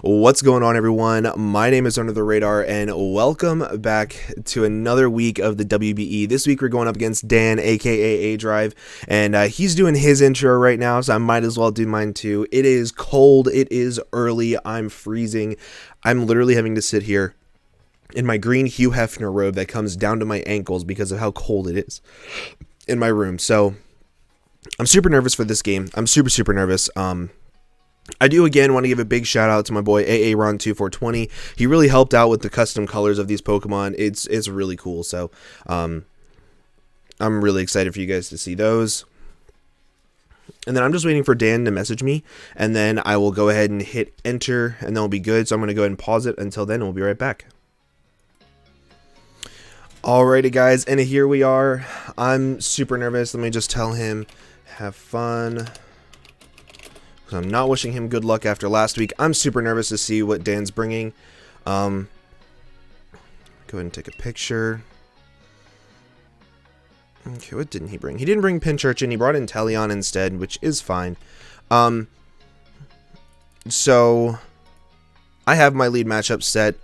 What's going on, everyone? My name is Under the Radar, and welcome back to another week of the WBE. This week we're going up against Dan, aka A-Drive, and he's doing his intro right now, so I might as well do mine too. It is cold, it is early, I'm freezing. I'm literally having to sit here in my green Hugh Hefner robe that comes down to my ankles because of how cold it is in my room. So I'm super nervous for this game. I'm super nervous. I do again want to give a big shout out to my boy AARon2420. He really helped out with the custom colors of these Pokemon. It's really cool. So I'm really excited for you guys to see those. And then I'm just waiting for Dan to message me, and then I will go ahead and hit enter, and then we'll be good. So I'm going to go ahead and pause it until then, and we'll be right back. Alrighty, guys, and here we are. I'm super nervous. Let me just tell him, have fun. I'm not wishing him good luck after last week. I'm super nervous to see what Dan's bringing. Go ahead and take a picture. Okay, what didn't he bring? He didn't bring Pincurchin. He brought in Teleon instead, which is fine. So I have my lead matchup set.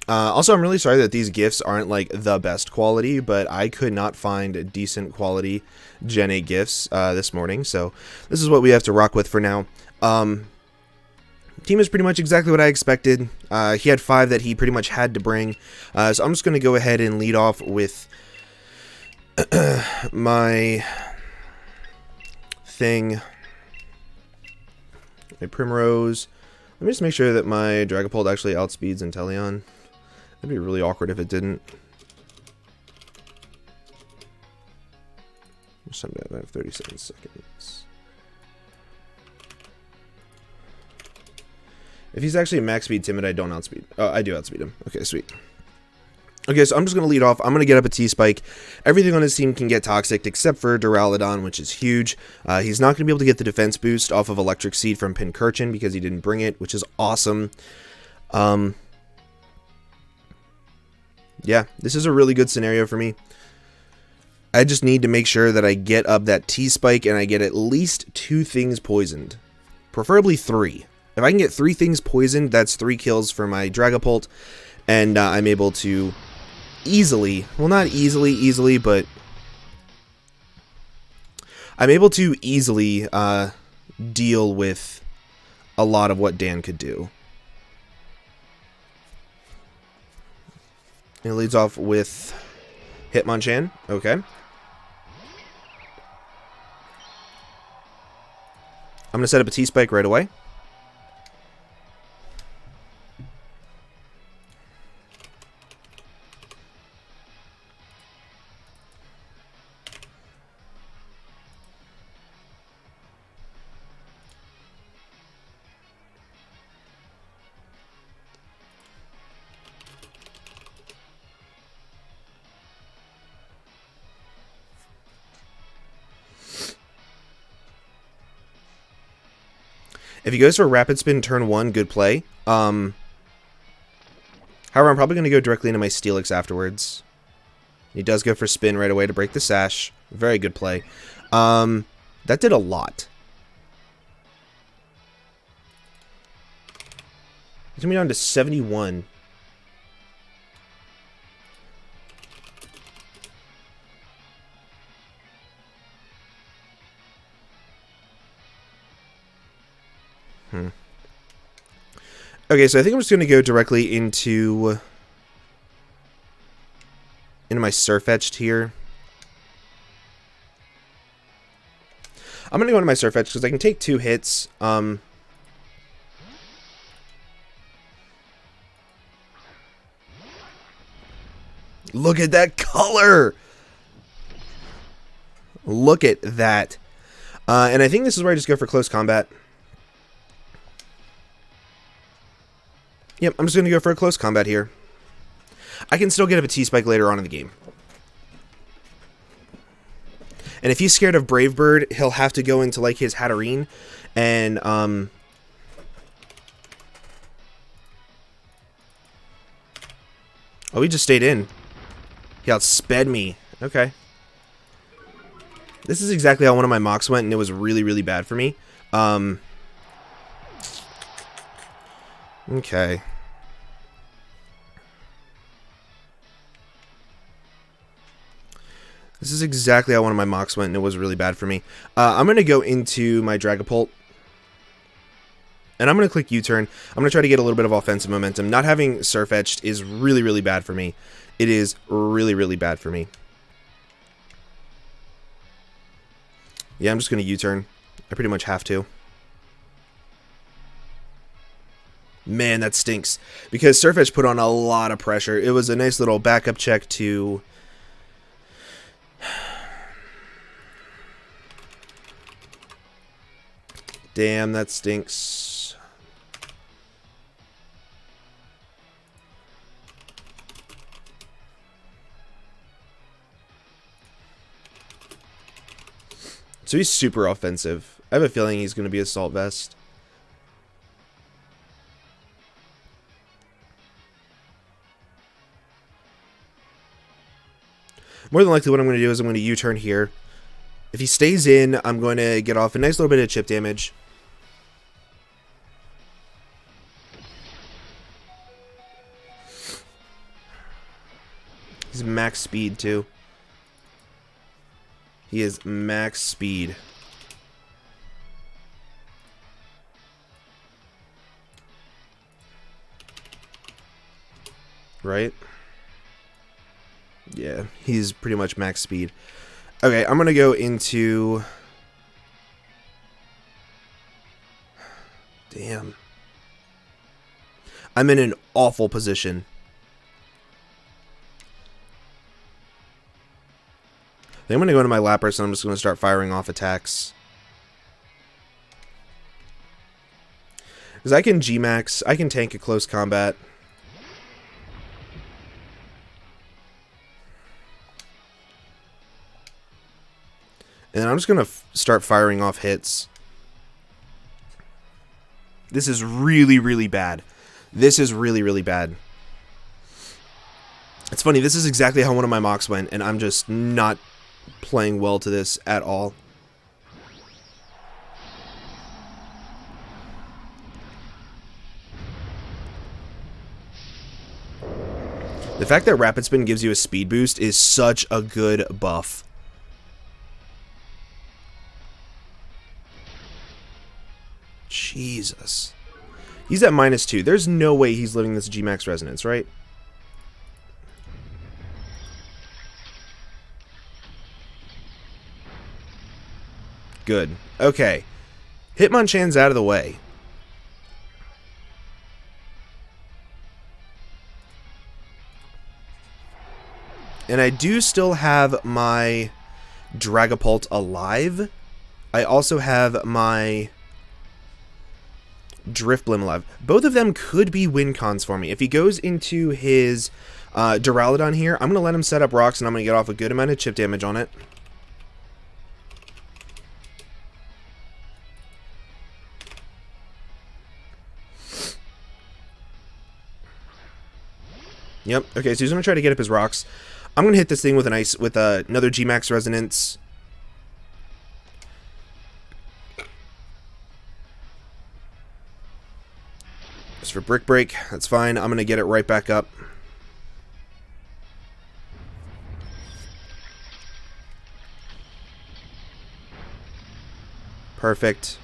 Also, I'm really sorry that these gifts aren't like the best quality, but I could not find decent quality Gen 8 gifts this morning, so this is what we have to rock with for now. Team is pretty much exactly what I expected. He had 5 that he pretty much had to bring, so I'm just going to go ahead and lead off with my thing, my Primrose. Let me just make sure that my Dragapult actually outspeeds Inteleon. That'd be really awkward if it didn't. I have 37 seconds. If he's actually max speed timid, I don't outspeed. Oh, I do outspeed him. Okay, sweet. Okay, so I'm just going to lead off. I'm going to get up a T-Spike. Everything on his team can get Toxic except for Diallo Don, which is huge. He's not going to be able to get the defense boost off of Electric Seed from Pincurchin because he didn't bring it, which is awesome. Yeah, this is a really good scenario for me. I just need to make sure that I get up that T-Spike and I get at least 2 things poisoned. Preferably 3. If I can get 3 things poisoned, that's 3 kills for my Dragapult. And I'm able to easily, well, not easily, but I'm able to easily deal with a lot of what Dan could do. It leads off with Hitmonchan. Okay. I'm going to set up a T-Spike right away. If he goes for a Rapid Spin turn 1, good play. However, I'm probably going to go directly into my Steelix afterwards. He does go for Spin right away to break the Sash. Very good play. That did a lot. He's going to be down to 71. Okay, so I think I'm just going to go directly into my Surfetched here. I'm going to go into my Surfetched because I can take 2 hits. Look at that color! Look at that. And I think this is where I just go for close combat. Yep, I'm just going to go for a close combat here. I can still get up a T-Spike later on in the game. And if he's scared of Brave Bird, he'll have to go into, like, his Hatterene. And, oh, he just stayed in. He outsped me. Okay. This is exactly how one of my mocks went, and it was really, really bad for me. Okay. This is exactly how one of my mocks went, and it was really bad for me. I'm going to go into my Dragapult. And I'm going to click U-turn. I'm going to try to get a little bit of offensive momentum. Not having Surf Etched is really, really bad for me. It is really, really bad for me. Yeah, I'm just going to U-turn. I pretty much have to. Man, that stinks. Because Surf Etched put on a lot of pressure. It was a nice little backup check to... Damn, that stinks. So he's super offensive. I have a feeling he's going to be Assault Vest. More than likely what I'm going to do is I'm going to U-turn here. If he stays in, I'm going to get off a nice little bit of chip damage. He's max speed too. He is max speed. Right? Yeah, he's pretty much max speed. Okay, I'm going to go into... Damn. I'm in an awful position. I think I'm going to go into my Lapras and I'm just going to start firing off attacks. Because I can G-Max, I can tank a close combat. And I'm just going to start firing off hits. This is really, really bad. This is really, really bad. It's funny, this is exactly how one of my mocks went, and I'm just not playing well to this at all. The fact that Rapid Spin gives you a speed boost is such a good buff. Jesus. He's at -2. There's no way he's living this G-Max Resonance, right? Good. Okay. Hitmonchan's out of the way. And I do still have my Dragapult alive. I also have my Drifblim alive. Both of them could be win cons for me. If he goes into his Duraludon here, I'm going to let him set up rocks and I'm going to get off a good amount of chip damage on it. Yep. Okay, so he's going to try to get up his rocks. I'm going to hit this thing with another G-Max Resonance. Just for Brick Break. That's fine. I'm going to get it right back up. Perfect.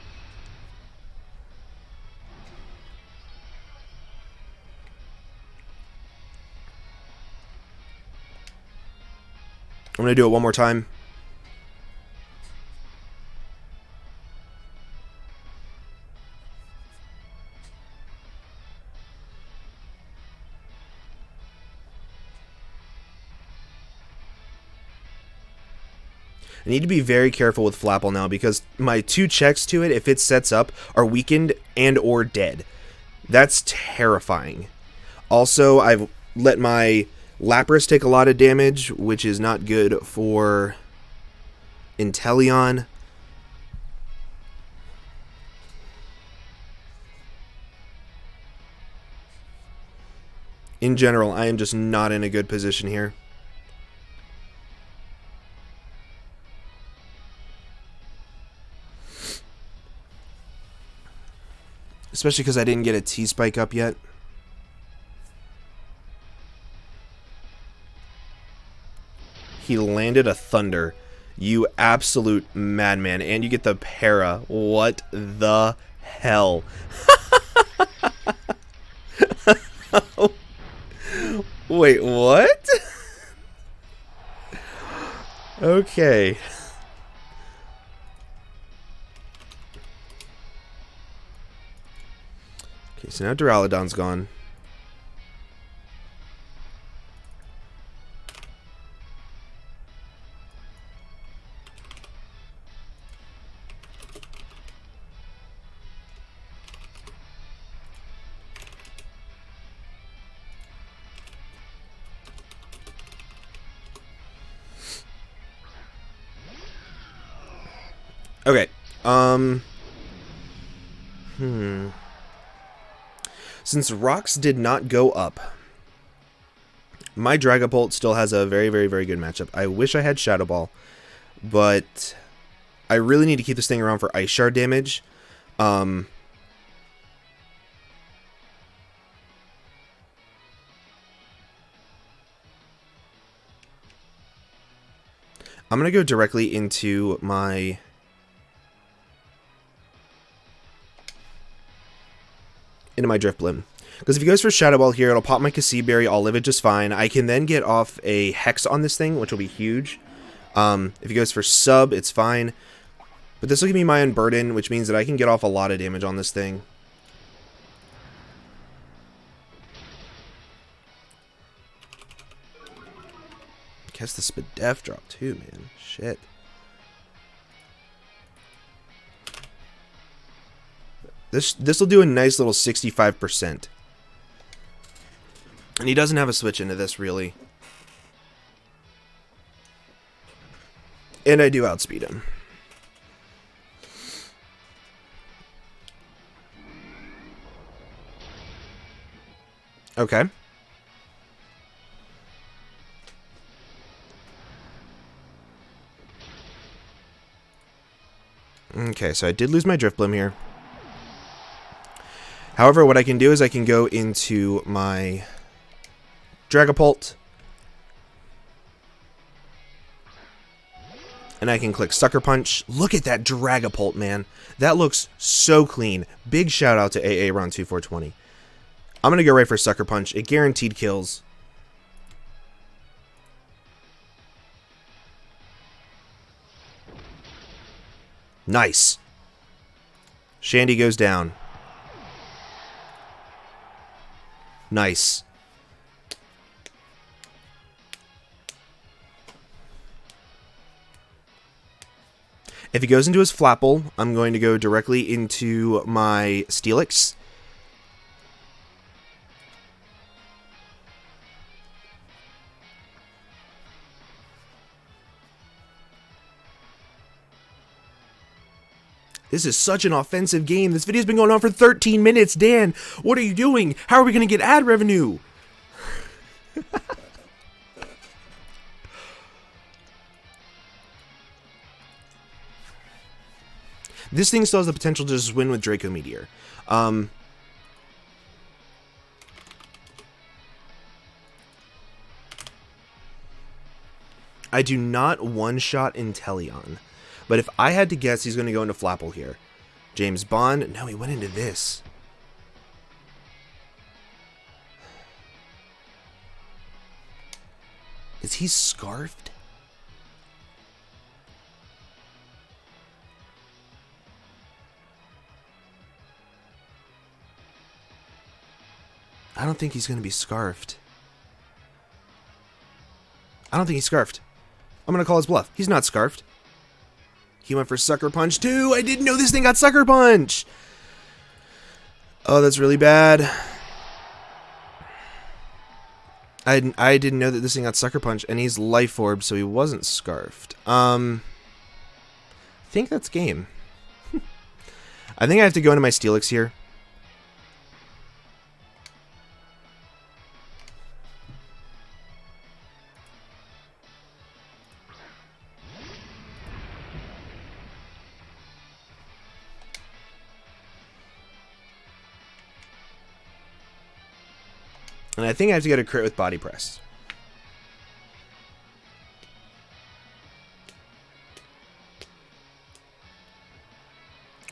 I'm going to do it one more time. I need to be very careful with Flapple now because my 2 checks to it, if it sets up, are weakened and or dead. That's terrifying. Also, I've let my Lapras take a lot of damage, which is not good for Inteleon. In general, I am just not in a good position here. Especially because I didn't get a T-Spike up yet. He landed a Thunder. You absolute madman. And you get the para. What the hell? Wait, what? Okay. Okay, so now Diallo Don's gone. Okay. Since rocks did not go up, my Dragapult still has a very, very, very good matchup. I wish I had Shadow Ball, but I really need to keep this thing around for Ice Shard damage. I'm going to go directly into my... Drift Blim. Because if he goes for Shadow Ball here, it'll pop my Cassie Berry, I'll live it just fine. I can then get off a Hex on this thing, which will be huge. If he goes for Sub, it's fine. But this will give me my Unburden, which means that I can get off a lot of damage on this thing. Guess the Spadef drop too, man. Shit. This will do a nice little 65%. And he doesn't have a switch into this, really. And I do outspeed him. Okay. Okay, so I did lose my Drift Blim here. However, what I can do is I can go into my Dragapult. And I can click Sucker Punch. Look at that Dragapult, man. That looks so clean. Big shout out to AA Round 2420. I'm going to go right for Sucker Punch. It guaranteed kills. Nice. Shandy goes down. Nice. If he goes into his Flapple, I'm going to go directly into my Steelix. This is such an offensive game. This video's been going on for 13 minutes. Dan, what are you doing? How are we going to get ad revenue? This thing still has the potential to just win with Draco Meteor. I do not one-shot Inteleon. But if I had to guess, he's going to go into Flapple here. James Bond. No, he went into this. Is he scarfed? I don't think he's going to be scarfed. I don't think he's scarfed. I'm going to call his bluff. He's not scarfed. He went for Sucker Punch too. I didn't know this thing got Sucker Punch. Oh, that's really bad. I didn't know that this thing got Sucker Punch, and he's Life Orb, so he wasn't scarfed. I think that's game. I think I have to go into my Steelix here. And I think I have to get a crit with body press.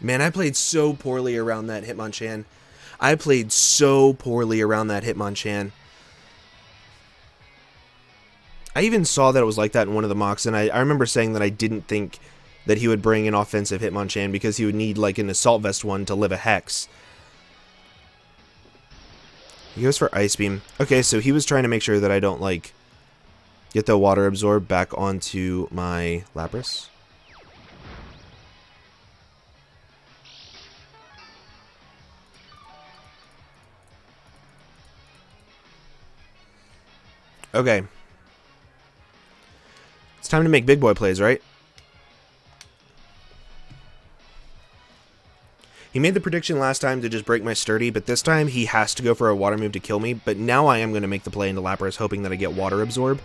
Man, I played so poorly around that Hitmonchan. I played so poorly around that Hitmonchan. I even saw that it was like that in one of the mocks, and I remember saying that I didn't think that he would bring an offensive Hitmonchan because he would need like an Assault Vest one to live a Hex. He goes for Ice Beam. Okay, so he was trying to make sure that I don't like get the Water Absorb back onto my Lapras. Okay. It's time to make big boy plays, right? He made the prediction last time to just break my Sturdy, but this time he has to go for a water move to kill me. But now I am going to make the play into Lapras, hoping that I get Water Absorb.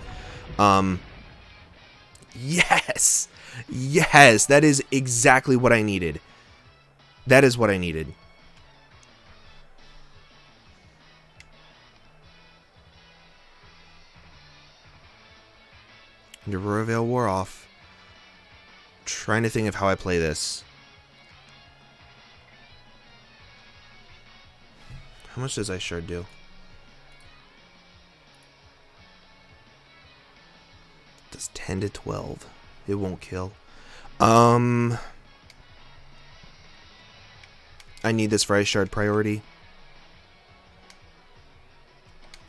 Yes! Yes! That is exactly what I needed. That is what I needed. And Aurora Veil wore off. Trying to think of how I play this. How much does Ice Shard do? It does 10 to 12. It won't kill. I need this for Ice Shard priority.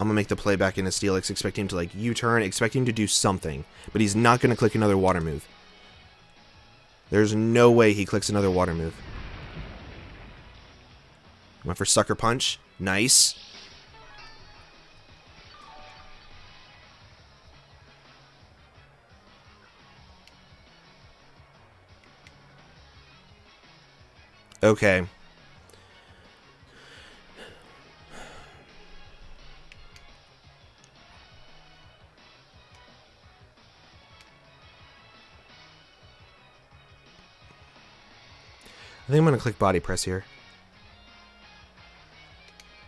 I'm going to make the play back into Steelix, expect him to like U-turn, expect him to do something. But he's not going to click another water move. There's no way he clicks another water move. Went for Sucker Punch. Nice. Okay. I think I'm going to click Body Press here.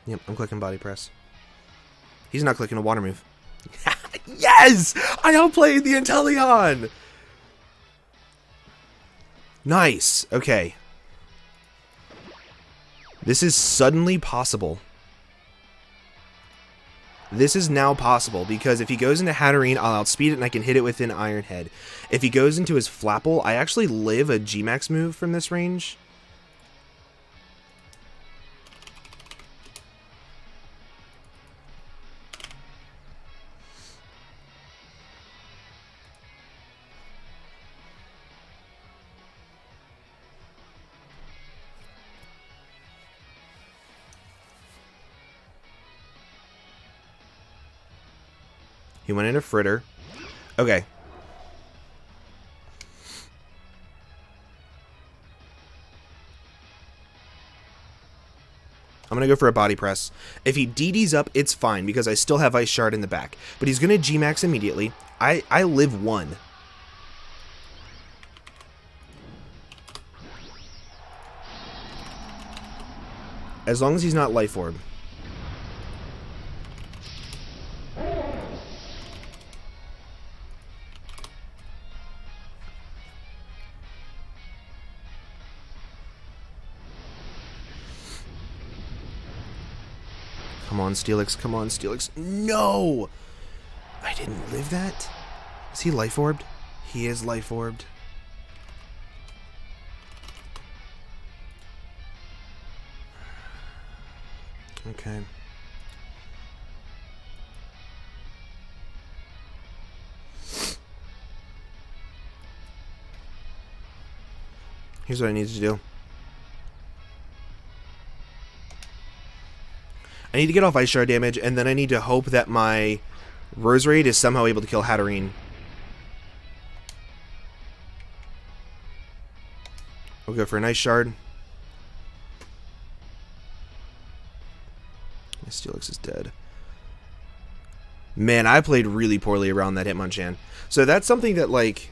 Yep, I'm clicking Body Press. He's not clicking a water move. Yes! I outplayed the Inteleon! Nice. Okay. This is suddenly possible. This is now possible because if he goes into Hatterene, I'll outspeed it and I can hit it with an Iron Head. If he goes into his Flapple, I actually live a G-Max move from this range. He went into Fritter. Okay. I'm going to go for a Body Press. If he DDs up, it's fine because I still have Ice Shard in the back. But he's going to G-Max immediately. I live 1. As long as he's not Life Orb. Come on, Steelix. Come on, Steelix. No! I didn't live that? Is he Life Orbed? He is Life Orbed. Okay. Here's what I need to do. I need to get off Ice Shard damage, and then I need to hope that my Roserade is somehow able to kill Hatterene. We'll go for an Ice Shard. My Steelix is dead. Man, I played really poorly around that Hitmonchan. So that's something that, like,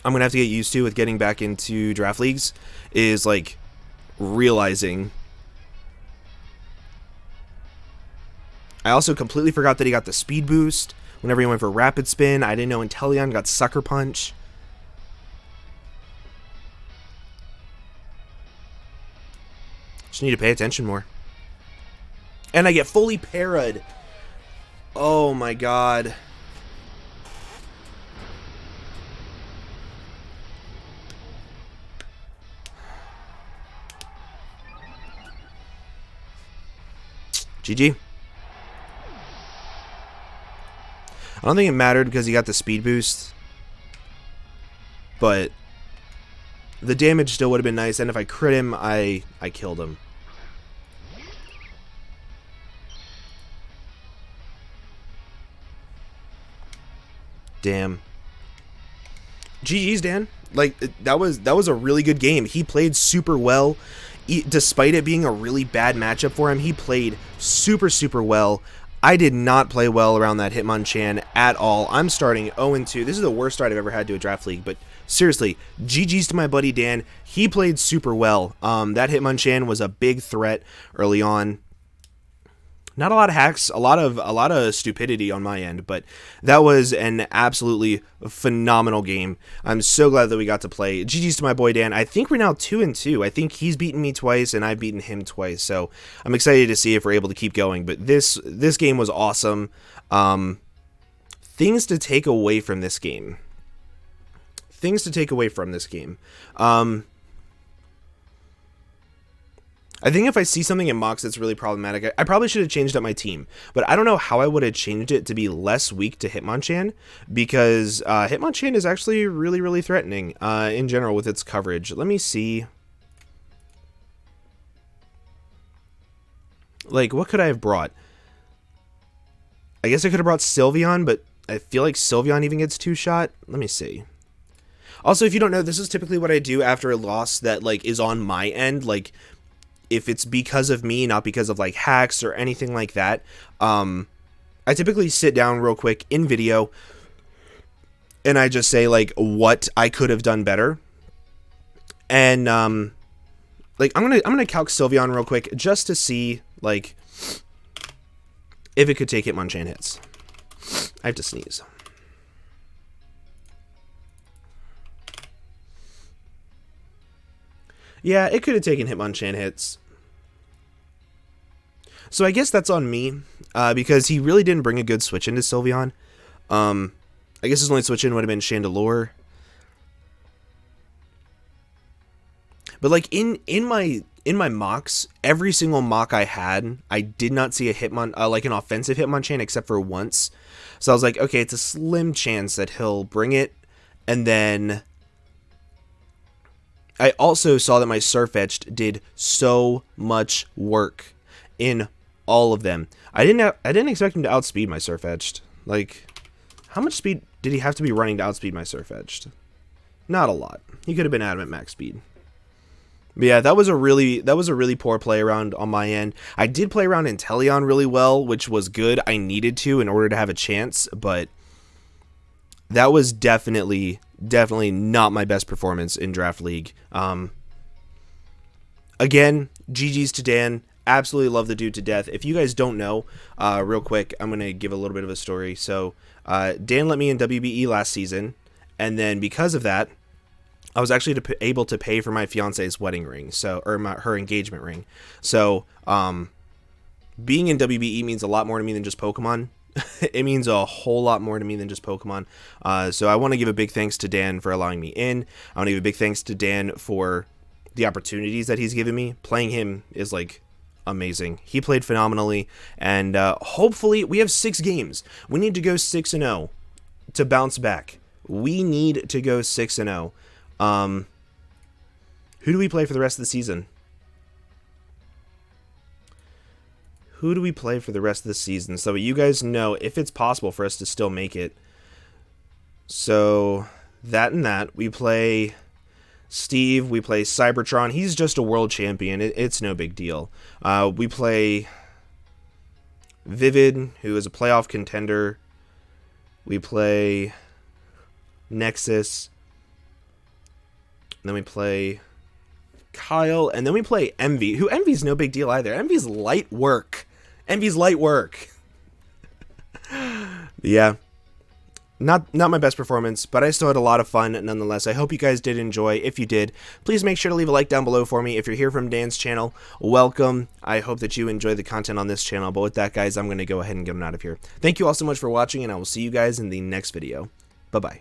I'm going to have to get used to with getting back into draft leagues, is, like, realizing I also completely forgot that he got the speed boost whenever he went for rapid spin. I didn't know Inteleon got sucker punch. Just need to pay attention more. And I get fully parried. Oh my god. GG. I don't think it mattered because he got the speed boost. But the damage still would have been nice, and if I crit him, I killed him. Damn. GG's, Dan. Like, that was a really good game. He played super well. Despite it being a really bad matchup for him, he played super, super well. I did not play well around that Hitmonchan at all. I'm starting 0-2. This is the worst start I've ever had to a draft league, but seriously, GG's to my buddy Dan. He played super well. That Hitmonchan was a big threat early on. Not a lot of hacks, a lot of stupidity on my end, but that was an absolutely phenomenal game. I'm so glad that we got to play. GG's to my boy Dan. I think we're now 2-2. I think he's beaten me twice and I've beaten him twice. So I'm excited to see if we're able to keep going. But this game was awesome. Things to take away from this game. I think if I see something in Mox that's really problematic, I probably should have changed up my team. But I don't know how I would have changed it to be less weak to Hitmonchan, because Hitmonchan is actually really, really threatening in general with its coverage. Let me see. Like, what could I have brought? I guess I could have brought Sylveon, but I feel like Sylveon even gets 2-shot. Let me see. Also, if you don't know, this is typically what I do after a loss that, like, is on my end. Like, if it's because of me, not because of like hacks or anything like that, I typically sit down real quick in video and I just say like what I could have done better. And like I'm gonna calc Sylveon real quick just to see like if it could take Hitmonchan hits. I have to sneeze. Yeah, it could have taken Hitmonchan hits. So I guess that's on me, because he really didn't bring a good switch into Sylveon. I guess his only switch in would have been Chandelure. But like in my mocks, every single mock I had, I did not see a like an offensive Hitmonchan except for once. So I was like, okay, it's a slim chance that he'll bring it, and then I also saw that my Surfetched did so much work in all of them. I didn't expect him to outspeed my Surfetched. Like, how much speed did he have to be running to outspeed my Surfetched? Not a lot. He could have been at him at max speed. But yeah, that was a really poor play around on my end. I did play around Inteleon really well, which was good. I needed to in order to have a chance, but that was definitely not my best performance in Draft League. Again, GG's to Dan. Absolutely love the dude to death. If you guys don't know, real quick, I'm going to give a little bit of a story. So, Dan let me in WBE last season, and then because of that, I was actually able to pay for my fiance's wedding ring, or her engagement ring. So, being in WBE means a lot more to me than just Pokemon. It means a whole lot more to me than just Pokemon. So I want to give a big thanks to Dan for allowing me in. I want to give a big thanks to Dan for the opportunities that he's given me. Playing him is like amazing. He played phenomenally, and hopefully we have 6 games. We need to go 6-0 to bounce back. We need to go 6-0. Who do we play for the rest of the season? Who do we play for the rest of the season? So you guys know if it's possible for us to still make it. So that and that. We play Steve. We play Cybertron. He's just a world champion. It's no big deal. We play Vivid, who is a playoff contender. We play Nexus. And then we play Kyle. And then we play Envy, who Envy's no big deal either. Envy's light work. Envy's light work. Yeah. Not my best performance, but I still had a lot of fun nonetheless. I hope you guys did enjoy. If you did, please make sure to leave a like down below for me. If you're here from Dan's channel, welcome. I hope that you enjoy the content on this channel. But with that, guys, I'm going to go ahead and get on out of here. Thank you all so much for watching, and I will see you guys in the next video. Bye-bye.